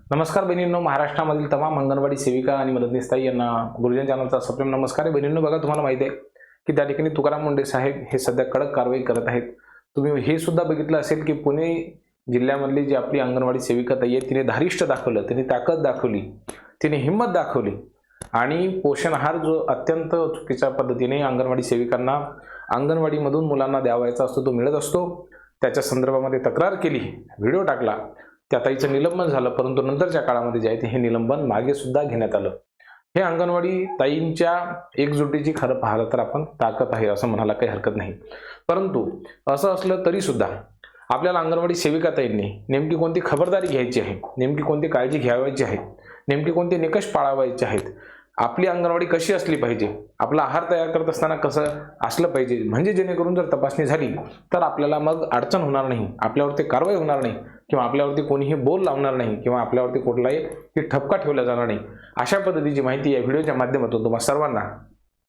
नमस्कार बहिणींनो, महाराष्ट्रामधील तमाम अंगणवाडी सेविका आणि मदतनीस यांना गुरुजन चॅनलचा सप्रेम नमस्कार. बहिणींनो, बघा, तुम्हाला माहिती आहे की त्या ठिकाणी तुकाराम मुंडे साहेब हे सध्या कडक कारवाई करत आहेत. तुम्ही हे सुद्धा बघितलं असेल की पुणे जिल्ह्यामधली जी आपली अंगणवाडी सेविका ताई आहे, तिने धारिष्ट दाखवलं, तिने ताकद दाखवली, तिने हिंमत दाखवली आणि पोषण आहार जो अत्यंत चुकीच्या पद्धतीने अंगणवाडी सेविकांना अंगणवाडीमधून मुलांना द्यावायचा असतो तो मिळत असतो, त्याच्या संदर्भामध्ये तक्रार केली, व्हिडिओ टाकला. त्या ताईचं निलंबन झालं, परंतु नंतरच्या काळामध्ये जे आहे ते हे निलंबन मागे सुद्धा घेण्यात आलं. हे अंगणवाडी ताईंच्या एकजुटीची खरं पाहिलं तर आपण ताकद आहे असं म्हणायला काही हरकत नाही. परंतु असं असलं तरी सुद्धा आपल्याला अंगणवाडी सेविका ताईंनी नेमकी कोणती खबरदारी घ्यायची आहे, नेमकी कोणती काळजी घ्यावायची आहे, नेमकी कोणते निकष पाळावायचे आहेत, आपली अंगणवाडी कशी असली पाहिजे, आपला आहार तयार करत असताना कसं असलं पाहिजे, म्हणजे जेणेकरून जर तपासणी झाली तर आपल्याला मग अडचण होणार नाही, आपल्यावरती कारवाई होणार नाही किंवा आपल्यावरती कोणीही बोल लावणार नाही किंवा आपल्यावरती कुठलाही ठपका ठेवला जाणार नाही. अशा पद्धतीची माहिती या व्हिडिओच्या माध्यमातून तुम्हाला सर्वांना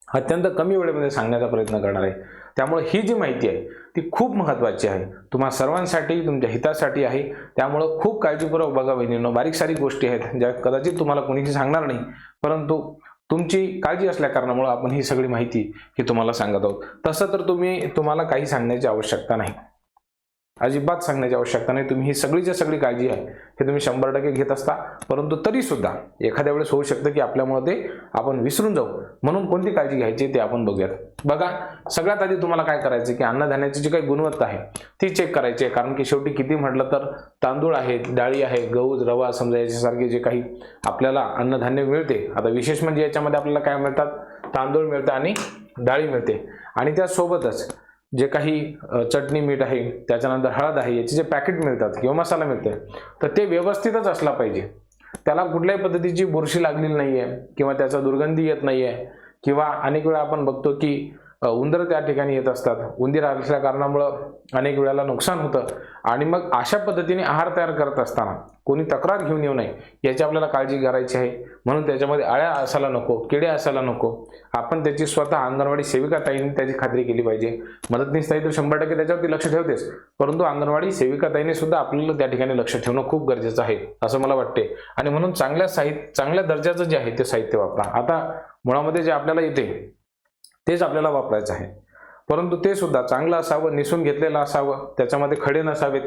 अत्यंत कमी वेळेमध्ये सांगण्याचा प्रयत्न करणार आहे. त्यामुळे ही जी माहिती आहे ती खूप महत्त्वाची आहे, तुम्हा सर्वांसाठी, तुमच्या हितासाठी आहे. त्यामुळे खूप काळजीपूर्वक बघा बहिणींनो. बारीक सारीक गोष्टी आहेत ज्या कदाचित तुम्हाला कोणीही सांगणार नाही, परंतु तुमची काळजी असल्या कारणामुळे आपण ही सगळी माहिती ही तुम्हाला सांगत आहोत. तसं तर तुम्हाला काही सांगण्याची आवश्यकता नाही, अजिबात सांगण्याची आवश्यकता नाही. तुम्ही ही सगळीच्या सगळी काळजी आहे हे तुम्ही 100% घेत असता, परंतु तरी सुद्धा एखाद्या वेळेस होऊ शकतं की आपल्यामुळे ते आपण विसरून जाऊ. म्हणून कोणती काळजी घ्यायची ते आपण बघूयात. बघा, सगळ्यात आधी तुम्हाला काय करायचं की अन्नधान्याची जी काही गुणवत्ता आहे ती चेक करायची आहे. कारण की शेवटी किती म्हटलं तर तांदूळ आहेत, डाळी आहे, गहू, रवा समजा याच्यासारखे जे काही आपल्याला अन्नधान्य मिळते. आता विशेष म्हणजे याच्यामध्ये आपल्याला काय मिळतात, तांदूळ मिळतं आणि डाळी मिळते, आणि त्यासोबतच जे काही चटणी, मीठ आहे, त्याच्यानंतर हळद आहे, याचे जे पॅकेट मिळतात किंवा मसाला मिळते तर ते व्यवस्थितच असला पाहिजे. त्याला कुठल्याही पद्धतीची बुरशी लागलेली नाही आहे किंवा त्याचा दुर्गंधी येत नाही आहे किंवा अनेक वेळा आपण बघतो की उंदर त्या ठिकाणी येत असतात. उंदीर असल्या कारणामुळं अनेक वेळेला नुकसान होतं, आणि मग अशा पद्धतीने आहार तयार करत असताना कोणी तक्रार घेऊन येऊ नये याची आपल्याला काळजी करायची आहे. म्हणून त्याच्यामध्ये आळ्या असायला नको, किडे असायला नको. आपण त्याची स्वतः अंगणवाडी सेविका ताईंनी त्याची खात्री केली पाहिजे. मदतनीस ताई तर 100% त्याच्यावरती लक्ष ठेवतेच, परंतु अंगणवाडी सेविका ताईने सुद्धा आपल्याला त्या ठिकाणी लक्ष ठेवणं खूप गरजेचं आहे असं मला वाटते. आणि म्हणून चांगल्या दर्जाचं जे आहे ते साहित्य वापरा. आता मुळामध्ये जे आपल्याला येते तेच आपल्याला वापरायचं आहे, परंतु ते सुद्धा चांगलं असावं, निसून घेतलेलं असावं, त्याच्यामध्ये खडे नसावेत,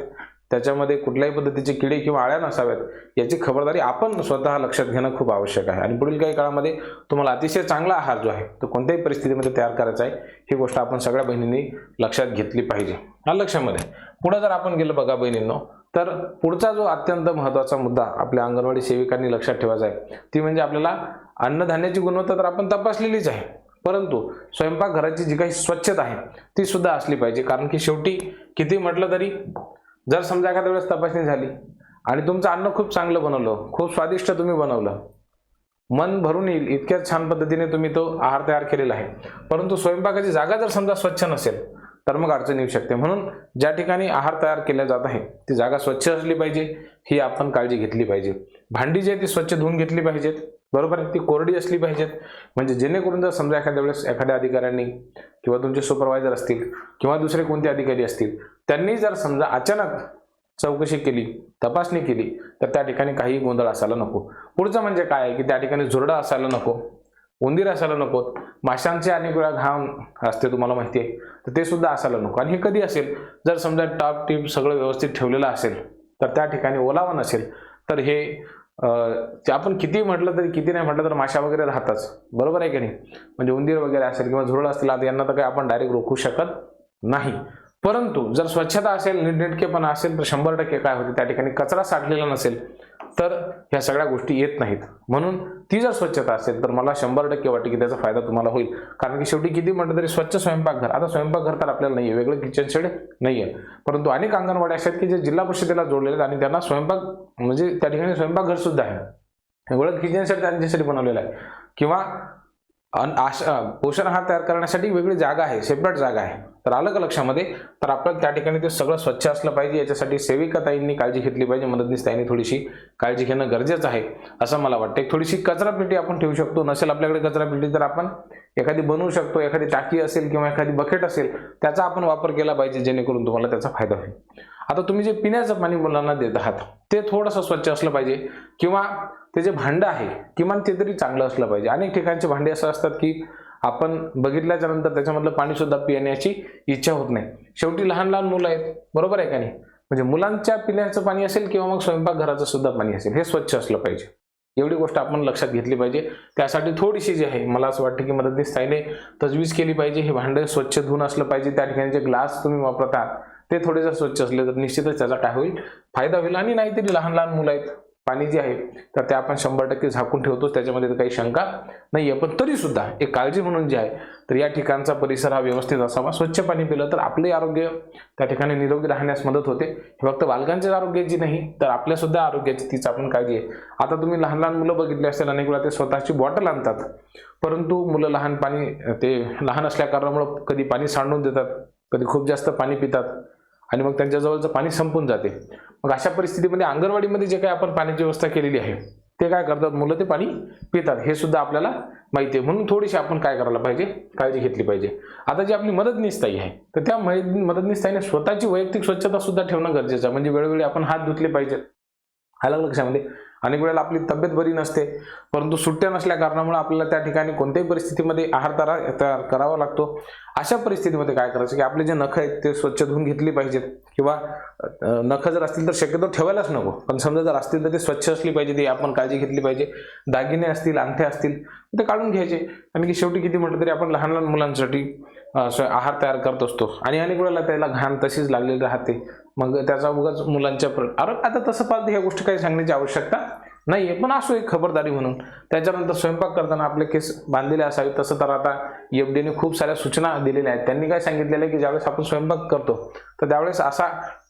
त्याच्यामध्ये कुठल्याही पद्धतीचे किडे किंवा आळ्या नसाव्यात, याची खबरदारी आपण स्वतः लक्षात घेणं खूप आवश्यक आहे. आणि पुढील काही काळामध्ये तुम्हाला अतिशय चांगला आहार जो आहे तो कोणत्याही परिस्थितीमध्ये तयार करायचा आहे, ही गोष्ट आपण सगळ्या बहिणींनी लक्षात घेतली पाहिजे. हा लक्षामध्ये पुढे जर आपण गेलो बघा बहिणींनो, तर पुढचा जो अत्यंत महत्त्वाचा मुद्दा आपल्या अंगणवाडी सेविकांनी लक्षात ठेवायचा आहे ती म्हणजे आपल्याला अन्नधान्याची गुणवत्ता तर आपण तपासलेलीच आहे, परंतु स्वयंपाकघराची जी काही स्वच्छता आहे ती सुद्धा असली पाहिजे. कारण की शेवटी किती म्हटलं तरी जर समजा एखाद्या वेळेस तपासणी झाली आणि तुमचं अन्न खूप चांगलं बनवलं, खूप स्वादिष्ट तुम्ही बनवलं, मन भरून येईल इतक्या छान पद्धतीने तुम्ही तो आहार तयार केलेला आहे, परंतु स्वयंपाकाची जागा जर समजा स्वच्छ नसेल तर मग अडचण येऊ शकते. म्हणून ज्या ठिकाणी आहार तयार केला जात आहे ती जागा स्वच्छ असली पाहिजे, ही आपण काळजी घेतली पाहिजे. भांडी जी आहे ती स्वच्छ धुवून घेतली पाहिजेत, बरोबर आहे, ती कोरडी असली पाहिजेत. म्हणजे जेणेकरून जर समजा एखाद्या वेळेस एखाद्या अधिकाऱ्यांनी किंवा तुमचे सुपरवायझर असतील किंवा दुसरे कोणते अधिकारी असतील, त्यांनी जर समजा अचानक चौकशी केली, तपासणी केली, तर त्या ठिकाणी काही गोंधळ असायला नको. पुढचं म्हणजे काय आहे की त्या ठिकाणी झुरडा असायला नको, उंदीर असायला नकोत, माशांचे अनेक वेळा घाम असते तुम्हाला माहिती आहे, तर ते सुद्धा असायला नको. आणि हे कधी असेल, जर समजा टॉप टीप सगळं व्यवस्थित ठेवलेलं असेल, तर त्या ठिकाणी ओलावा नसेल तर हे आपण किती म्हटलं तरी, किती नाही म्हटलं तर माशा वगैरे राहताच, बरोबर आहे की नाही. म्हणजे उंदीर वगैरे असेल किंवा झुरळ असतील, आता यांना तर काही आपण डायरेक्ट रोखू शकत नाही. परंतु जर स्वच्छता असेल, नीटनेटकेपणा असेल तर 100% काय होते, त्या ठिकाणी कचरा साठलेला नसेल तर ह्या सगळ्या गोष्टी येत नाहीत. म्हणून ती जर स्वच्छता असेल तर मला 100% वाटते की त्याचा फायदा तुम्हाला होईल. कारण की शेवटी किती म्हटलं तरी स्वच्छ स्वयंपाकघर, आता स्वयंपाकघर तर आपल्याला नाही आहे, वेगळं किचन शेड नाही आहे, परंतु अनेक अंगणवाड्या अशा आहेत की जे जिल्हा परिषदेला जोडलेले आहेत आणि त्यांना स्वयंपाक म्हणजे त्या ठिकाणी स्वयंपाकघर सुद्धा आहे, वेगळं किचन शेड त्यांच्यासाठी बनवलेलं आहे, किंवा पोषण आहार तयार करण्यासाठी वेगळी जागा आहे, सेपरेट जागा आहे. तर आलं का लक्षामध्ये, तर आपल्याला त्या ठिकाणी ते सगळं स्वच्छ असलं पाहिजे. याच्यासाठी सेविका ताईंनी काळजी घेतली पाहिजे, मदतनीस ताईंनी थोडीशी काळजी घेणं गरजेचं आहे असं मला वाटतं. एक थोडीशी कचरापेटी आपण ठेवू शकतो, नसेल आपल्याकडे कचरापेटी तर आपण एखादी बनवू शकतो, एखादी टाकी असेल किंवा एखादी बकेट असेल त्याचा आपण वापर केला पाहिजे, जेणेकरून तुम्हाला त्याचा फायदा होईल. आता तुम्ही जे पिण्याचं पाणी मुलांना देत आहात ते थोडंसं स्वच्छ असलं पाहिजे, किंवा ते जे भांडं आहे किमान ते तरी चांगलं असलं पाहिजे. अनेक ठिकाणचे भांडे असं असतात की आपण बघितल्याच्या नंतर त्याच्यामधलं पाणी सुद्धा पिण्याची इच्छा होत नाही. शेवटी लहान लहान मुलं आहेत, बरोबर आहे का नाही? म्हणजे मुलांच्या पिण्याचं पाणी असेल किंवा मग स्वयंपाकघराचं सुद्धा पाणी असेल, हे स्वच्छ असलं पाहिजे. एवढी गोष्ट आपण लक्षात घेतली पाहिजे. त्यासाठी थोडीशी जी आहे, मला असं वाटतं की मदतनीस ताईने तजवीज केली पाहिजे. हे भांडं स्वच्छ धुवून असलं पाहिजे. त्या ठिकाणी जे ग्लास तुम्ही वापरत आहात ते थोडे जर स्वच्छ असले तर निश्चितच त्याचा काय होईल, फायदा होईल. आणि नाहीतरी लहान लहान मुलं आहेत, पाणी जे आहे तर ते आपण 100% झाकून ठेवतोच, त्याच्यामध्ये काही शंका नाहीये. पण तरी सुद्धा एक काळजी म्हणून जे आहे तर या ठिकाणचा परिसर हा व्यवस्थित असावा. स्वच्छ पाणी पिलं तर आपले आरोग्य त्या ठिकाणी निरोगी राहण्यास मदत होते. हे फक्त बालकांच्या आरोग्याची नाही तर आपल्या सुद्धा आरोग्याची तीच आपण काळजी आहे. आता तुम्ही लहान लहान मुलं बघितले असेल, अनेक वेळा ते स्वतःची बॉटल आणतात, परंतु मुलं लहान असल्या कारणामुळे कधी पाणी सांडून देतात, कधी खूप जास्त पाणी पितात आणि मग त्यांच्या जवळचं पाणी संपून जाते. मग अशा परिस्थितीमध्ये अंगणवाडीमध्ये जे काही आपण पाण्याची व्यवस्था केलेली आहे ते काय करतात, मुलं ते पाणी पितात, हे सुद्धा आपल्याला माहिती आहे. म्हणून थोडीशी आपण काय करायला पाहिजे, काळजी घेतली पाहिजे. आता जी आपली मदतनीस ताई आहे तर त्या मदतनीस ताईने स्वतःची वैयक्तिक स्वच्छता सुद्धा ठेवणं गरजेचं आहे. म्हणजे वेळोवेळी आपण हात धुतले पाहिजेत. आलं लक्षामध्ये? अनेक वेळेला आपली तब्येत बरी नसते, परंतु सुट्ट्या नसल्या कारणामुळे आपल्याला त्या ठिकाणी कोणत्याही परिस्थितीमध्ये आहार तयार करावा लागतो. अशा परिस्थितीमध्ये काय करायचं की आपले जे नख आहेत ते स्वच्छ धुवून घेतली पाहिजेत, किंवा नख जर असतील तर शक्यतो ठेवायलाच नको, पण समजा जर असतील तर ते स्वच्छ असली पाहिजे, ती आपण काळजी घेतली पाहिजे. दागिने असतील, अंगठे असतील ते काढून घ्यायचे. कारण की शेवटी किती म्हटलं तरी आपण लहान लहान मुलांसाठी आहार तयार करत असतो आणि अनेक वेळेला त्याला घाण तशीच लागलेली राहते. मग त्याचा उगाच मुलांच्या आता तसं पाहतं ह्या गोष्टी काही सांगण्याची आवश्यकता नाहीये, पण असो एक खबरदारी म्हणून. त्याच्यानंतर स्वयंपाक करताना आपले केस बांधलेले असावे. तसं तर आता एफडीने खूप साऱ्या सूचना दिलेल्या आहेत. त्यांनी काय सांगितलेलं आहे की ज्यावेळेस आपण स्वयंपाक करतो तर त्यावेळेस असा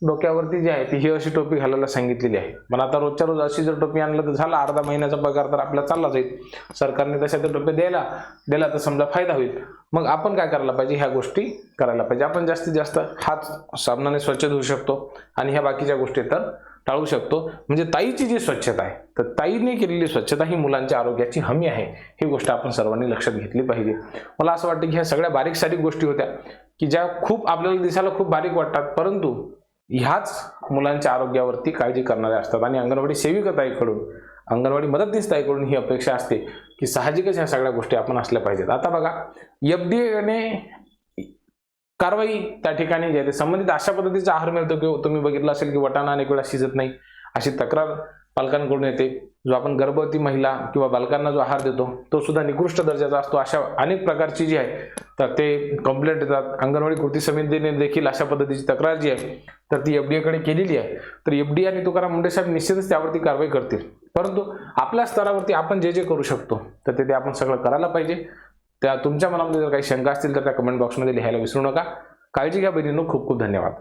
डोक्यावरती जी आहे ती ही अशी टोपी घालायला सांगितलेली आहे. पण आता रोजच्या रोज अशी जर टोपी आणलं तर झाला, अर्धा महिन्याचा पगार तर आपला चालला जाईल. सरकारने तशा त्या टोपी दिला तर समजा फायदा होईल. मग आपण काय करायला पाहिजे, ह्या गोष्टी करायला पाहिजे. आपण जास्तीत जास्त हात साबणाने स्वच्छ धुवू शकतो आणि ह्या बाकीच्या गोष्टी तर टाळू शकतो. म्हणजे ताईची जी स्वच्छता आहे तर ताईने केलेली स्वच्छता ही मुलांच्या आरोग्याची हमी आहे, ही गोष्ट आपण सर्वांनी लक्षात घेतली पाहिजे. मला असं वाटतं की ह्या सगळ्या बारीक सारीक गोष्टी होत्या की ज्या खूप आपल्याला दिसायला खूप बारीक वाटतात, परंतु ह्याच मुलांच्या आरोग्यावरती काळजी करणाऱ्या असतात. आणि अंगणवाडी सेविकाताईकडून, अंगणवाडी मदतनीस ताईकडून ही अपेक्षा असते की साहजिकच ह्या सगळ्या गोष्टी आपण असल्या पाहिजेत. आता बघा, एफडीएने कारवाई त्या ठिकाणी जे आहे संबंधित अशा पद्धतीचा आहार मिळतो की तुम्ही बघितलं असेल की वाटाणा अनेक वेळा शिजत नाही, अशी तक्रार पालकांकडून येते. जो आपण गर्भवती महिला किंवा बालकांना जो आहार देतो तो सुद्धा निकृष्ट दर्जाचा असतो. अशा अनेक प्रकारची जी आहे तर ते कंप्लेंट येतात. अंगणवाडी कृती समितीने देखील अशा पद्धतीची तक्रार जी आहे तर ती एफडीएकडे केलेली आहे. तर एफडी आणि तुकाराम मुंडे साहेब निश्चितच त्यावरती कारवाई करतील. परंतु आपल्या स्तरावरती आपण जे जे करू शकतो तर ते आपण सगळं करायला पाहिजे. त्या तुमच्या मनामध्ये जर काही शंका असतील तर त्या कमेंट बॉक्समध्ये लिहायला विसरू नका. काळजी घ्या बहिणींनो. खूप खूप धन्यवाद.